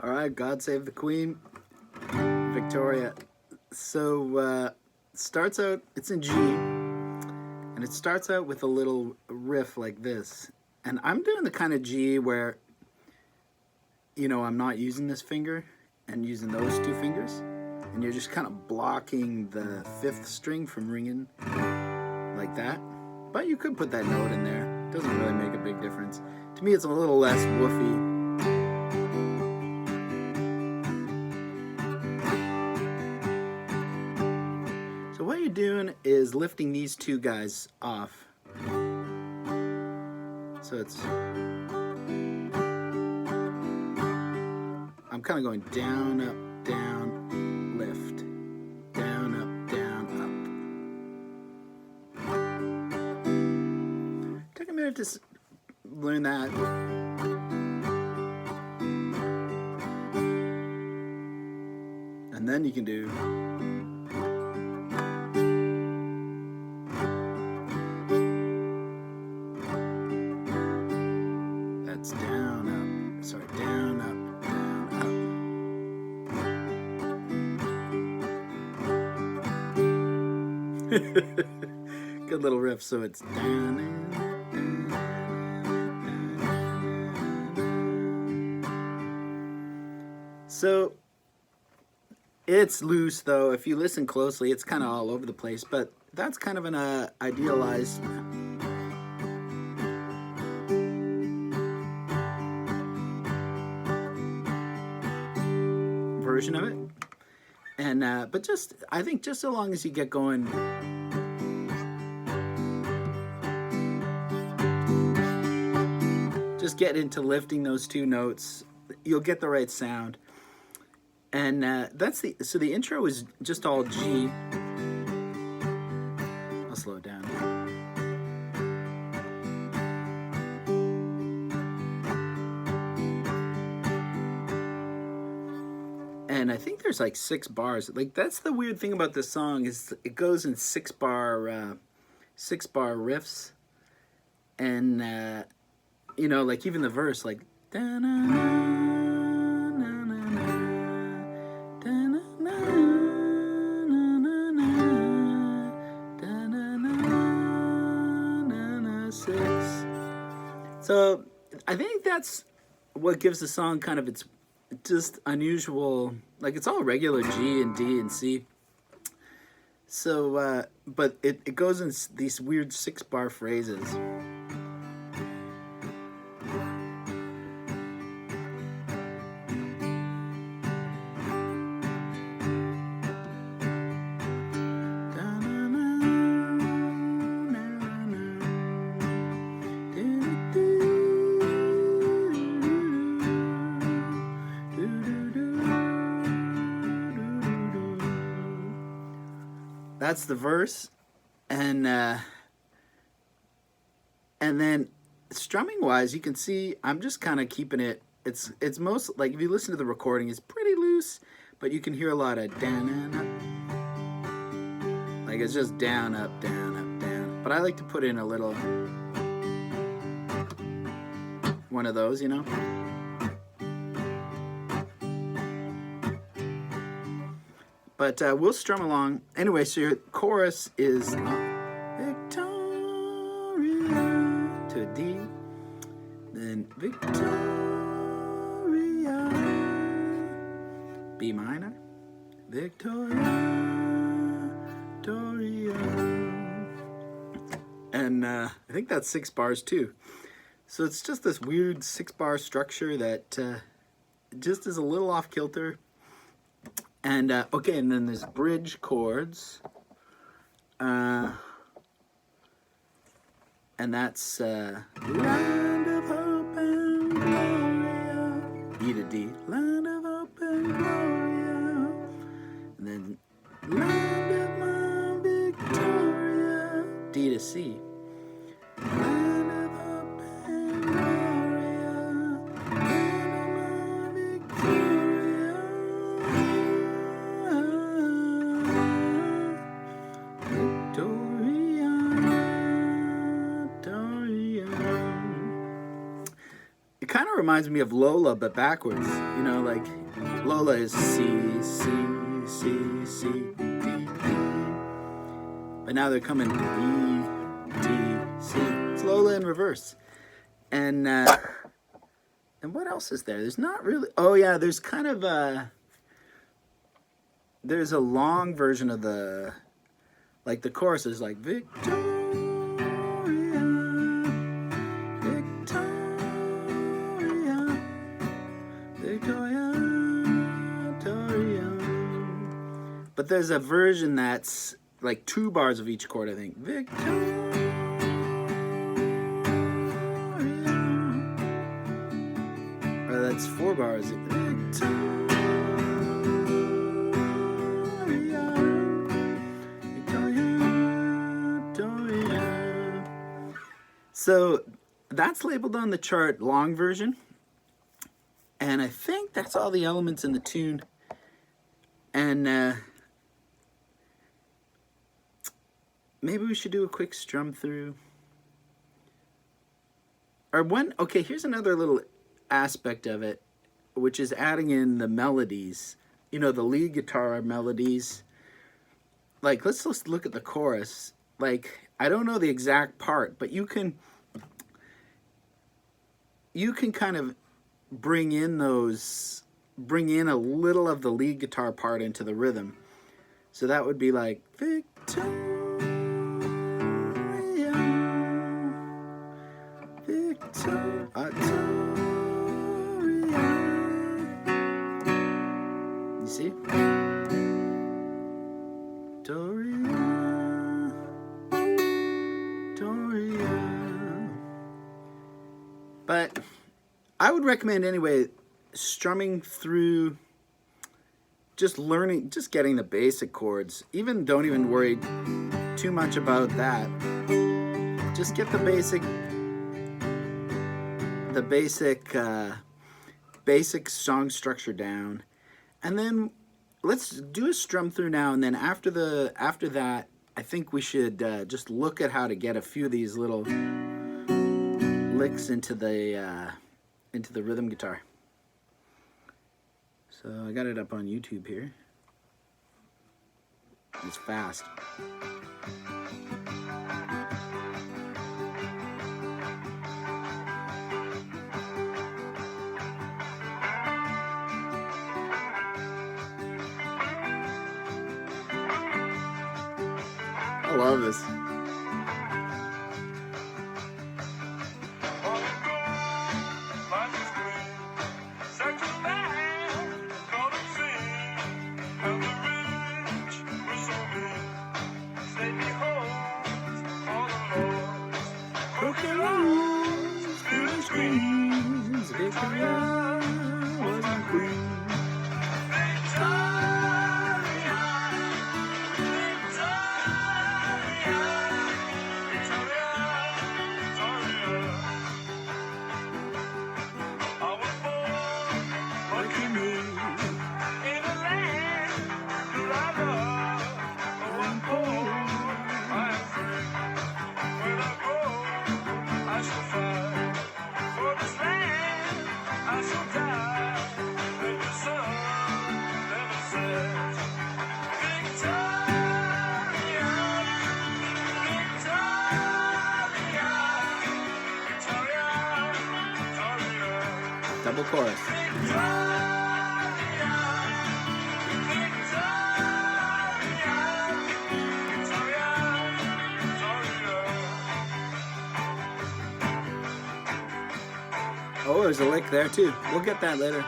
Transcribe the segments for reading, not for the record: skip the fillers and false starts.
All right, God Save the Queen, Victoria. So starts out, it's in G, and it starts out with a little riff like this. And I'm doing the kind of G where, you know, I'm not using this finger and using those two fingers, and you're just kind of blocking the fifth string from ringing like that. But you could put that note in there. It doesn't really make a big difference. To me, it's a little less woofy. So what you're doing is lifting these two guys off. So it's, I'm kind of going down, up, down, lift, down, up, down, up. Take a minute to learn that. And then you can do. That's down, up, sorry, down, up, down, up. Good little riff, so it's down and so it's loose though. If you listen closely, it's kind of all over the place, but that's kind of an idealized version of it. And but just, I think just so long as you get going, just get into lifting those two notes, you'll get the right sound. And that's so the intro is just all G. I'll slow it down. And I think there's like 6 bars. Like, that's the weird thing about this song, is it goes in 6-bar riffs. And you know, like even the verse, like so I think that's what gives the song kind of its just unusual, like it's all regular G and D and C. So, but it goes in these weird 6-bar phrases. That's the verse, and then strumming wise, you can see I'm just kind of keeping it. It's most, like if you listen to the recording, it's pretty loose, but you can hear a lot of down and up. Like it's just down, up, down, up, down. But I like to put in a little one of those, you know. But we'll strum along. Anyway, so your chorus is Victoria to a D, then Victoria, B minor, Victoria, Victoria. And I think that's 6 bars too. So it's just this weird 6-bar structure that just is a little off kilter. And, okay, and then there's bridge chords. And that's Land of Hope and Gloria, E to D, Land of Hope and Gloria. And then Land of my Victoria, D to C. Land of Hope and Gloria, Land of my Victoria. It kind of reminds me of Lola, but backwards. You know, like Lola is C, C, C, C, D, D. But now they're coming E, D, C. It's Lola in reverse. And what else is there? There's not really. Oh yeah, there's kind of a. There's a long version of the, like the chorus is like Victoria, Victoria, Victoria, Victoria. But there's a version that's like 2 bars of each chord, I think. Victoria. Or that's 4 bars. Victoria. So that's labeled on the chart long version, and I think that's all the elements in the tune. And maybe we should do a quick strum through. Or one, okay, here's another little aspect of it, which is adding in the melodies, you know, the lead guitar melodies. Like, let's just look at the chorus. Like, I don't know the exact part, but you can kind of bring in a little of the lead guitar part into the rhythm. So that would be like Victoria, Victoria. You see? Victoria, Victoria. But I would recommend anyway strumming through, just learning, just getting the basic chords. Don't even worry too much about that. Just get the basic song structure down, and then let's do a strum through now. And then after that, I think we should just look at how to get a few of these little licks into the rhythm guitar. So I got it up on YouTube here. It's fast. I love this. Double chorus. Oh, there's a lick there too. We'll get that later.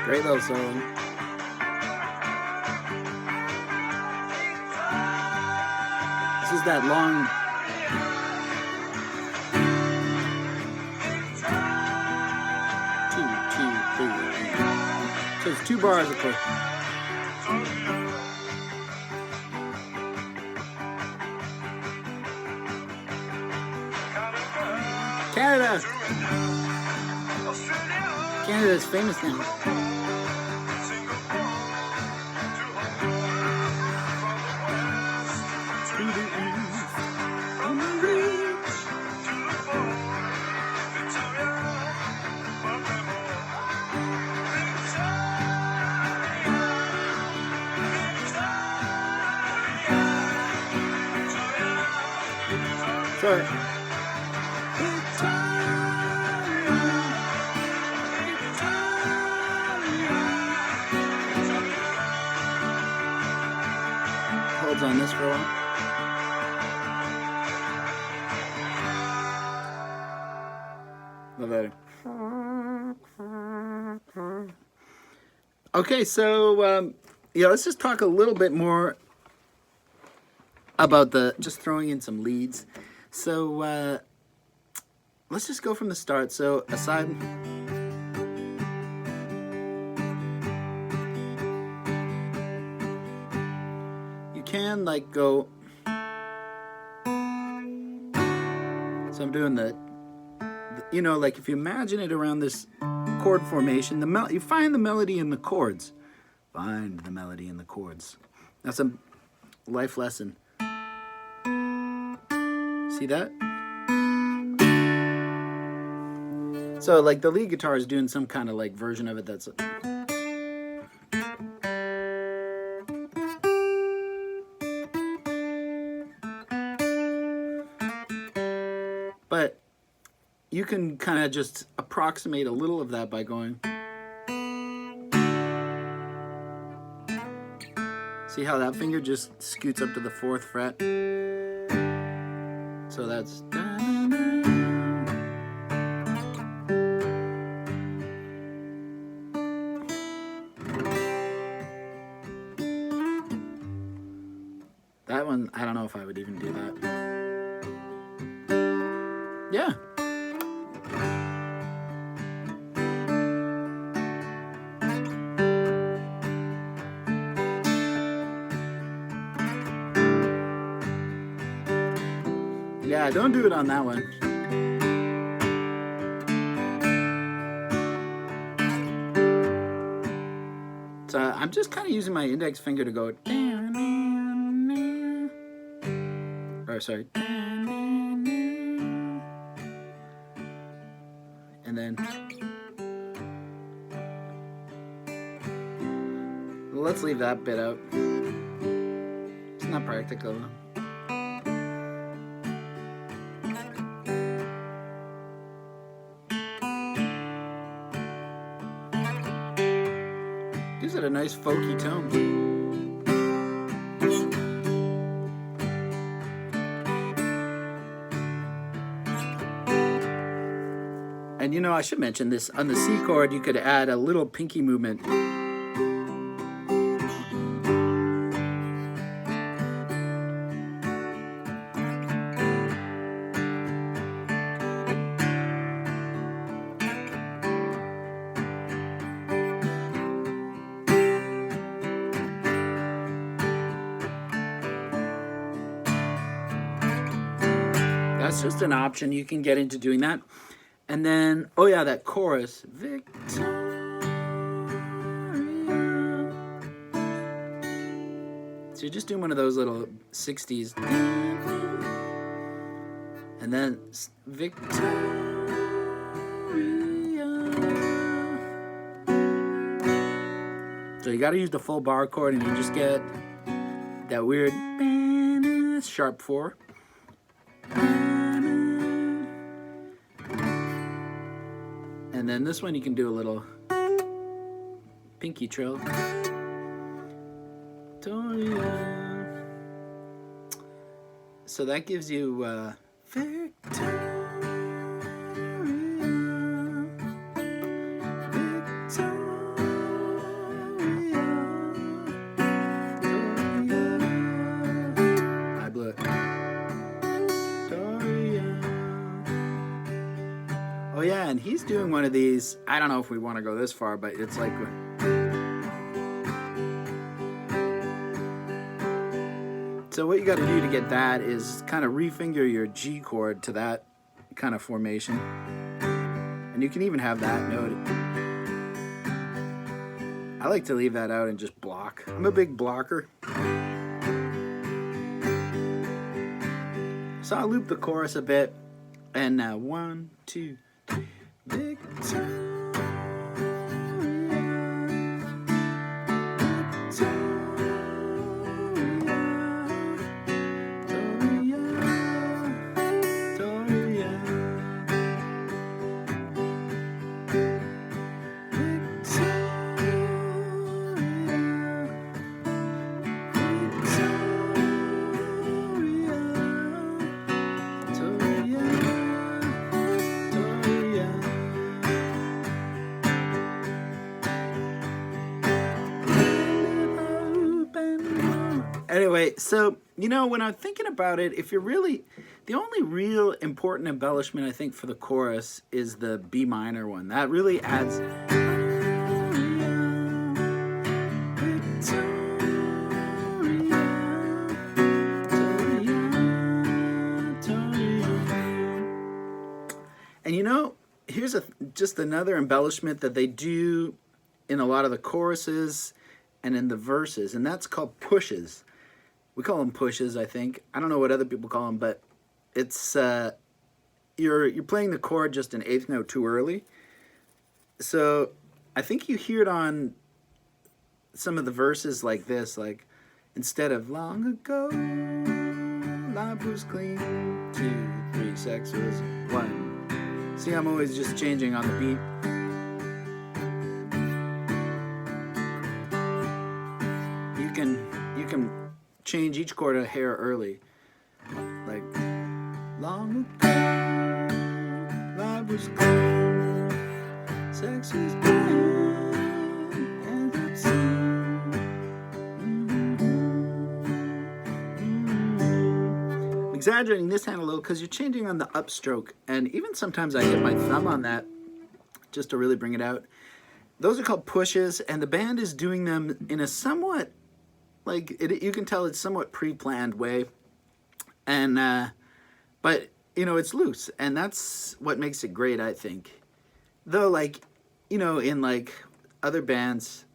Great little solo. This is that long. So it's 2 bars of course. Canada! Canada is famous now. Sorry. Holds on this for a while. Love that. Okay, so yeah, let's just talk a little bit more about just throwing in some leads. So let's just go from the start. So aside, you can like go. So I'm doing the you know, like if you imagine it around this chord formation, you find the melody in the chords. Find the melody in the chords. That's a life lesson. See that? So like the lead guitar is doing some kind of like version of it that's but you can kind of just approximate a little of that by going. See how that finger just scoots up to the 4th fret? So that's that one. I don't know if I would even do that. Yeah. Yeah, don't do it on that one. So I'm just kind of using my index finger to go or sorry. And then let's leave that bit out. It's not practical. Gives it a nice folky tone. And you know, I should mention this, on the C chord you could add a little pinky movement. That's just an option. You can get into doing that. And then, oh yeah, that chorus. Victoria. So you're just doing one of those little 60s. And then Victoria. So you got to use the full bar chord and you just get that weird sharp 4. And then this one you can do a little pinky trill. So that gives you Victoria. Yeah, and he's doing one of these. I don't know if we want to go this far, but it's like. So what you got to do to get that is kind of refinger your G chord to that kind of formation. And you can even have that note. I like to leave that out and just block. I'm a big blocker. So I'll loop the chorus a bit. And now 1, 2, 3. Victoria. Anyway, so, you know, when I'm thinking about it, if you're really, the only real important embellishment, I think, for the chorus is the B minor one. That really adds. And you know, here's just another embellishment that they do in a lot of the choruses and in the verses, and that's called pushes. We call them pushes, I think. I don't know what other people call them, but it's you're playing the chord just an eighth note too early. So I think you hear it on some of the verses like this, like instead of long ago, life was clean, 2, 3, sex was 1. See, I'm always just changing on the beat. You can change each chord a hair early, like long ago, life was cold, sex was good, and it's I'm exaggerating this hand a little because you're changing on the upstroke, and even sometimes I hit my thumb on that just to really bring it out. Those are called pushes, and the band is doing them in a somewhat, like, you can tell it's somewhat pre-planned way, and but you know, it's loose, and that's what makes it great, I think. Though, like, you know, in like other bands,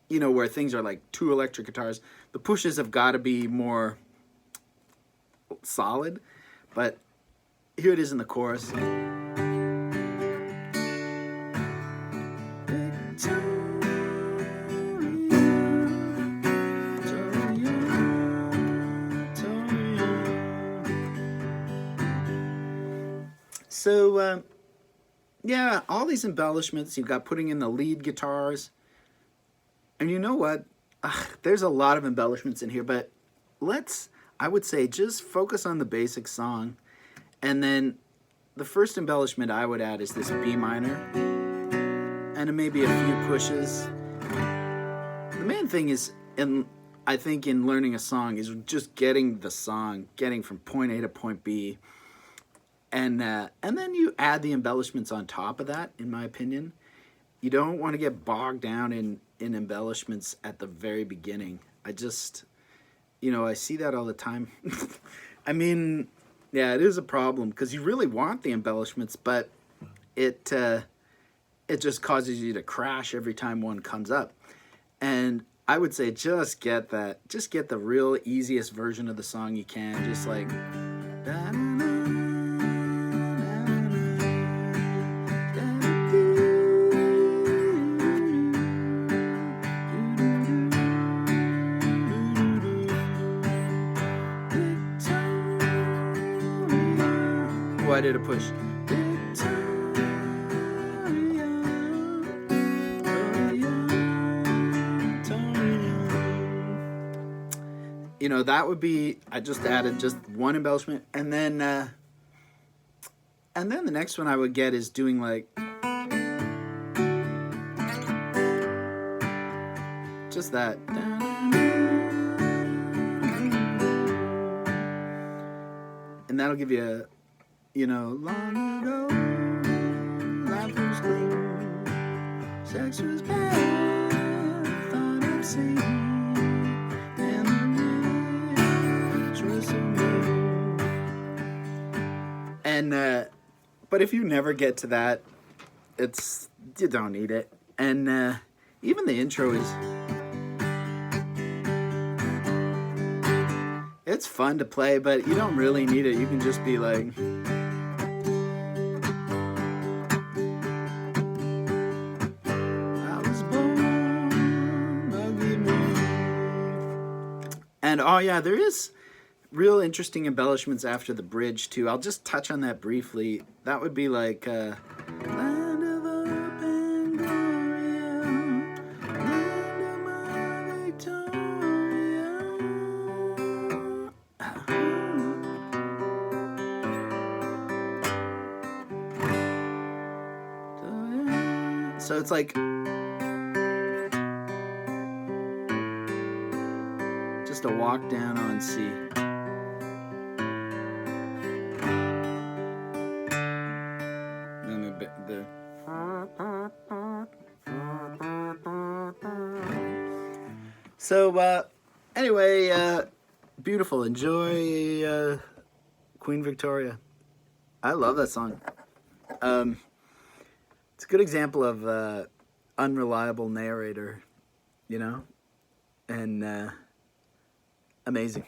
you know, where things are like 2 electric guitars, the pushes have got to be more solid, but here it is in the chorus. So, yeah, all these embellishments, you've got putting in the lead guitars. And you know what? There's a lot of embellishments in here, but I would say, just focus on the basic song. And then the first embellishment I would add is this B minor. And maybe a few pushes. The main thing is, I think in learning a song, is just getting the song, getting from point A to point B. And then you add the embellishments on top of that, in my opinion. You don't want to get bogged down in embellishments at the very beginning. I just, you know, I see that all the time. I mean, yeah, it is a problem because you really want the embellishments, but it just causes you to crash every time one comes up. And I would say just get the real easiest version of the song you can, just like I did a push. You know, that would be, I just added just one embellishment, and then the next one I would get is doing like just that. And that'll give you a, you know, long ago, Sex was bad, thought I'd seen, and the rich was so new. And but if you never get to that, you don't need it. And even the intro is, it's fun to play, but you don't really need it. You can just be like, I was born, ugly me. And oh yeah, there is real interesting embellishments after the bridge too. I'll just touch on that briefly. That would be like Land of Hope and Gloria, Land of my Victoria. So it's like just a walk down on C. So anyway, beautiful. Enjoy Queen Victoria. I love that song. It's a good example of unreliable narrator, you know, and amazing.